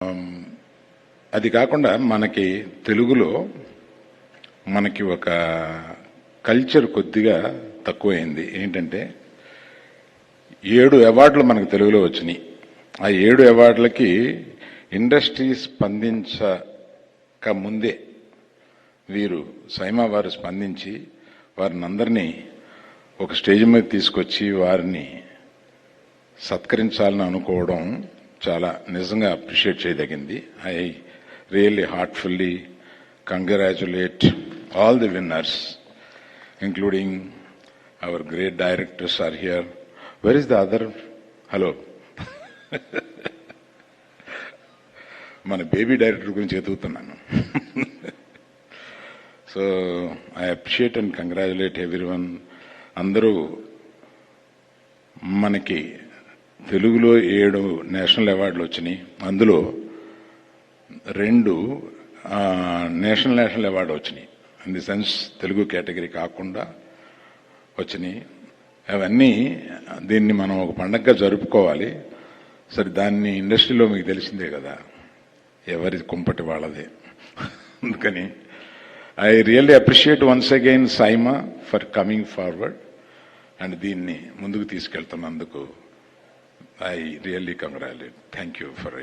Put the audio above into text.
అది కాకుండా మనకి తెలుగులో మనకి ఒక కల్చర్ కొద్దిగా తక్కువైంది. ఏంటంటే 7 అవార్డులు మనకు తెలుగులో వచ్చినాయి. ఆ 7 అవార్డులకి ఇండస్ట్రీ స్పందించక ముందే వీరు సైమా వారు స్పందించి వారిని అందరినీ ఒక స్టేజ్ మీద తీసుకొచ్చి వారిని సత్కరించాలని అనుకోవడం చాలా నిజంగా అప్రిషియేట్ చేయదగింది. I really heartfully congratulate all the winners, including our great directors are here. Where is the other? Hello. మన బేబీ డైరెక్టర్ గురించి ఎదుగుతున్నాను. So I appreciate and congratulate everyone. అందరూ మనకి తెలుగులో 7 నేషనల్ అవార్డులు వచ్చినాయి. అందులో 2 నేషనల్ అవార్డు వచ్చినాయి. In the sense Telugu category కాకుండా వచ్చినాయి. అవన్నీ దీన్ని మనం ఒక పండగగా జరుపుకోవాలి. సరే, దాన్ని ఇండస్ట్రీలో మీకు తెలిసిందే కదా, ఎవరి కుంపటి వాళ్ళదే. అందుకని I really appreciate once again SIIMA for coming forward and దీన్ని ముందుకు తీసుకెళ్తున్నందుకు I really congratulate. Thank you for